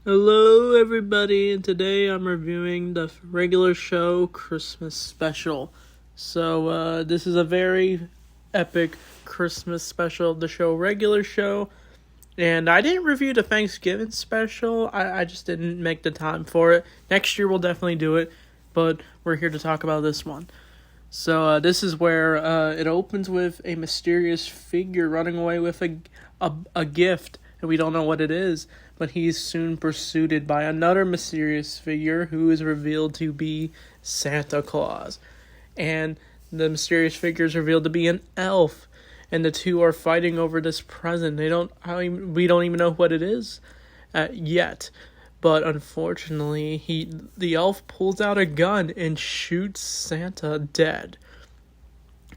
Hello, everybody, and today I'm reviewing the regular show Christmas special. So, this is a very epic Christmas special of the show regular show, and I didn't review the Thanksgiving special. I just didn't make the time for it. Next year we'll definitely do it, but we're here to talk about this one. So, this is where it opens with a mysterious figure running away with a gift, and we don't know what it is. But he's soon pursued by another mysterious figure who is revealed to be Santa Claus. And the mysterious figure is revealed to be an elf. And the two are fighting over this present. We don't even know what it is yet. But unfortunately, the elf pulls out a gun and shoots Santa dead.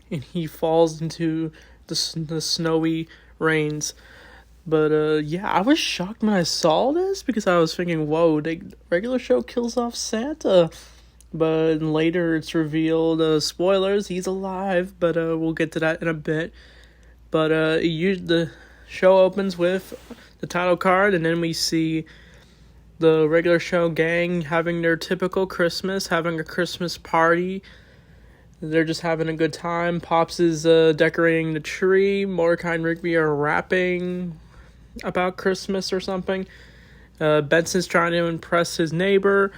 And he falls into the snowy rains. But yeah, I was shocked when I saw this because I was thinking, whoa, the regular show kills off Santa. But later it's revealed, spoilers, he's alive, but we'll get to that in a bit. But the show opens with the title card, and then we see the regular show gang having their typical Christmas, having a Christmas party. They're just having a good time. Pops is decorating the tree. Mordecai and Rigby are rapping about Christmas or something. Benson's trying to impress his neighbor,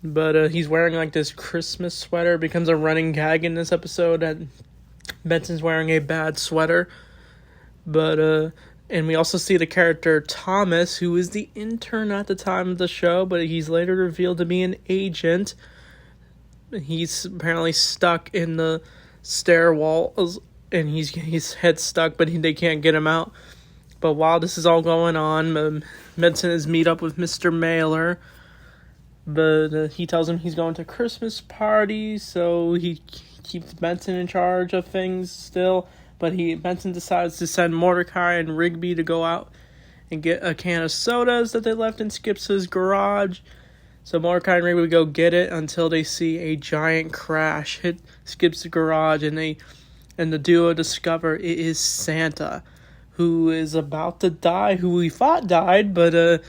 but he's wearing like this Christmas sweater. It becomes a running gag in this episode that Benson's wearing a bad sweater. And we also see the character Thomas, who is the intern at the time of the show, but he's later revealed to be an agent. He's apparently stuck in the stairwells, and he's head stuck, but they can't get him out. But while this is all going on, Benson is meet up with Mr. Mailer, but he tells him he's going to Christmas party, so he keeps Benson in charge of things still. But Benson decides to send Mordecai and Rigby to go out and get a can of sodas that they left in Skip's garage. So Mordecai and Rigby go get it until they see a giant crash hit Skip's garage, and the duo discover it is Santa, who is about to die, who we thought died, but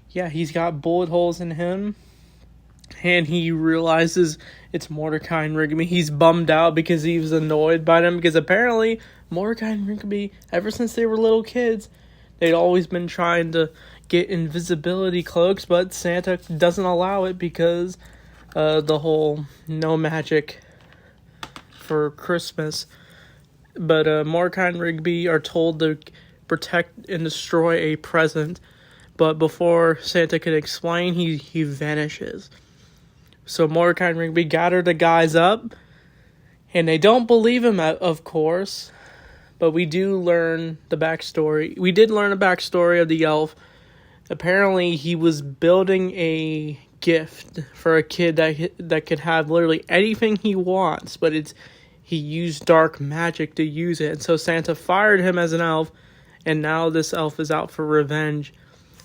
yeah, he's got bullet holes in him, and he realizes it's Mordecai and Rigby. He's bummed out because he was annoyed by them, because apparently Mordecai and Rigby, ever since they were little kids, they'd always been trying to get invisibility cloaks, but Santa doesn't allow it because the whole no magic for Christmas. But Mordecai and Rigby are told to protect and destroy a present. But before Santa can explain, he vanishes. So Mordecai and Rigby gather the guys up, and they don't believe him, of course. But we do learn the backstory. We did learn the backstory of the elf. Apparently, he was building a gift for a kid that could have literally anything he wants, but he used dark magic to use it. And so Santa fired him as an elf, and now this elf is out for revenge.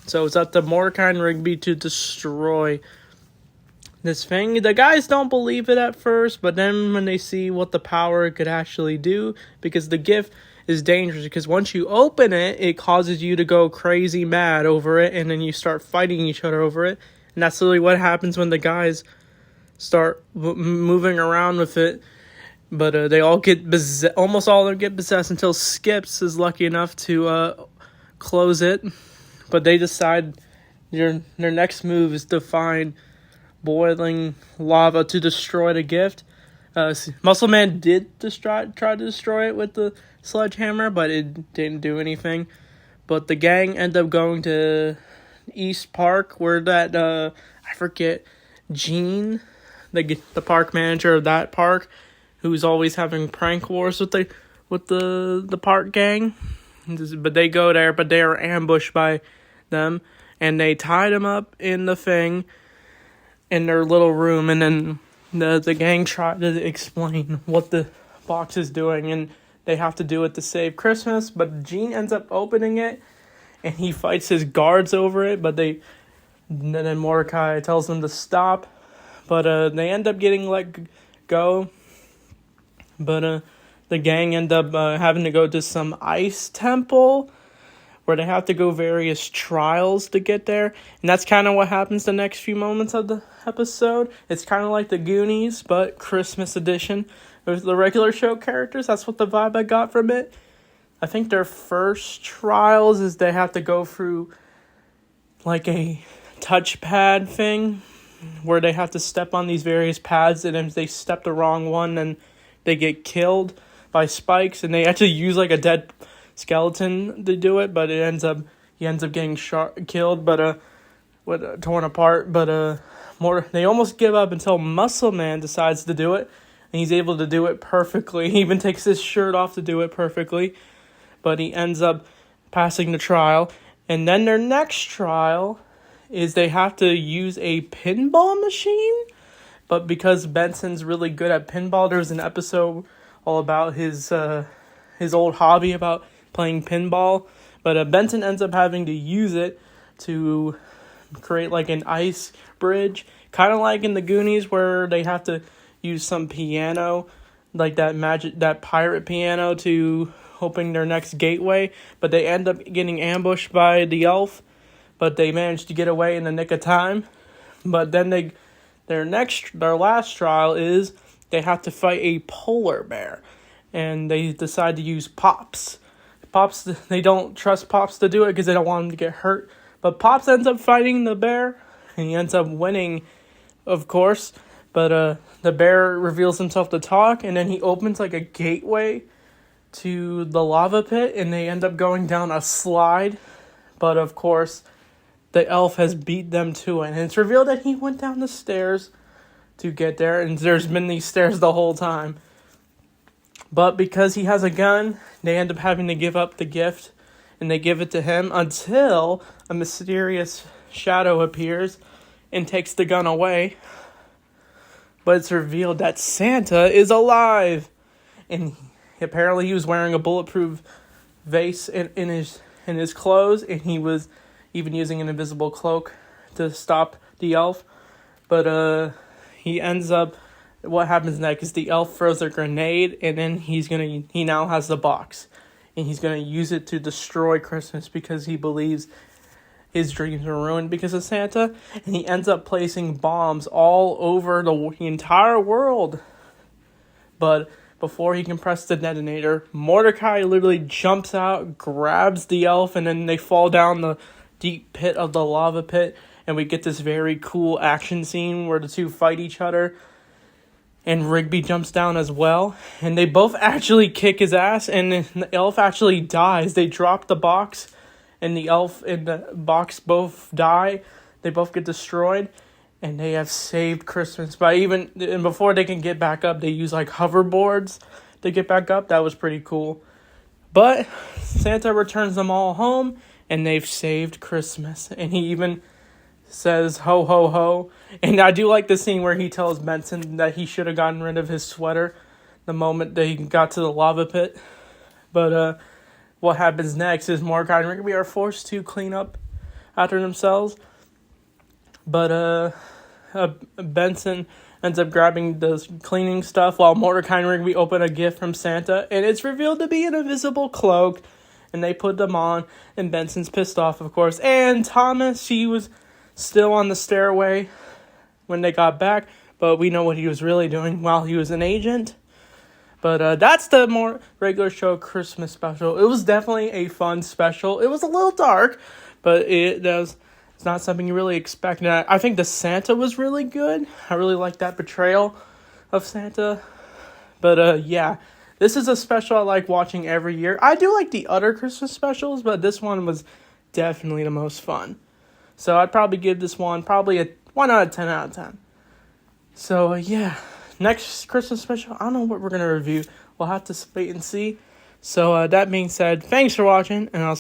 So it's up to Mordecai and Rigby to destroy this thing. The guys don't believe it at first, but then when they see what the power could actually do, because the gift is dangerous, because once you open it, it causes you to go crazy mad over it, and then you start fighting each other over it. And that's literally what happens when the guys start moving around with it. But they all get almost all of them get possessed until Skips is lucky enough to close it. But they decide their next move is to find boiling lava to destroy the gift. Muscle Man did try to destroy it with the sledgehammer, but it didn't do anything. But the gang end up going to East Park, where that I forget, Gene, the park manager of that park, who's always having prank wars with the park gang. But they go there, but they are ambushed by them, and they tied him up in the thing in their little room, and then the gang tried to explain what the box is doing, and they have to do it to save Christmas. But Gene ends up opening it, and he fights his guards over it, but then Mordecai tells them to stop, but they end up getting let go. But the gang end up having to go to some ice temple where they have to go various trials to get there. And that's kind of what happens the next few moments of the episode. It's kind of like the Goonies, but Christmas edition with the regular show characters. That's what the vibe I got from it. I think their first trials is they have to go through like a touchpad thing where they have to step on these various pads, and if they step the wrong one, then they get killed by spikes, and they actually use like a dead skeleton to do it, but he ends up getting killed, but torn apart. But they almost give up until Muscle Man decides to do it, and he's able to do it perfectly. He even takes his shirt off to do it perfectly, but he ends up passing the trial. And then their next trial is they have to use a pinball machine, but because Benson's really good at pinball, there's an episode all about his old hobby about playing pinball, but Benson ends up having to use it to create like an ice bridge, kind of like in the Goonies where they have to use some piano, like that pirate piano, to open their next gateway, but they end up getting ambushed by the elf, but they manage to get away in the nick of time. But then their last trial is they have to fight a polar bear, and they decide to use Pops. They don't trust Pops to do it because they don't want him to get hurt. But Pops ends up fighting the bear, and he ends up winning, of course. But the bear reveals himself to talk, and then he opens like a gateway to the lava pit, and they end up going down a slide. But of course, the elf has beat them to it, and it's revealed that he went down the stairs to get there, and there's been these stairs the whole time. But because he has a gun, they end up having to give up the gift, and they give it to him until a mysterious shadow appears and takes the gun away. But it's revealed that Santa is alive, and apparently he was wearing a bulletproof vest in his clothes, and he was even using an invisible cloak to stop the elf. But he ends up. What happens next is the elf throws a grenade, and then he now has the box, and he's gonna use it to destroy Christmas because he believes his dreams are ruined because of Santa, and he ends up placing bombs all over the entire world. But before he can press the detonator, Mordecai literally jumps out, grabs the elf, and then they fall down the deep pit of the lava pit, and we get this very cool action scene where the two fight each other. And Rigby jumps down as well. And they both actually kick his ass. And the elf actually dies. They drop the box. And the elf and the box both die. They both get destroyed. And they have saved Christmas. And before they can get back up, they use like hoverboards to get back up. That was pretty cool. But Santa returns them all home. And they've saved Christmas. And he even says ho ho ho, and I do like the scene where he tells Benson that he should have gotten rid of his sweater the moment they got to the lava pit. But what happens next is Mordecai and Rigby are forced to clean up after themselves, but Benson ends up grabbing the cleaning stuff while Mordecai and Rigby open a gift from Santa, and it's revealed to be an invisible cloak, and they put them on, and Benson's pissed off, of course, and Thomas, he was still on the stairway when they got back, but we know what he was really doing while he was an agent. But that's the more regular show Christmas special. It was definitely a fun special. It was a little dark, but it's not something you really expect. And I think the Santa was really good. I really liked that portrayal of Santa. But yeah, this is a special I like watching every year. I do like the other Christmas specials, but this one was definitely the most fun. So I'd probably give this one probably a 1 out of 10 out of 10. So yeah, next Christmas special, I don't know what we're going to review. We'll have to wait and see. So that being said, thanks for watching, and I'll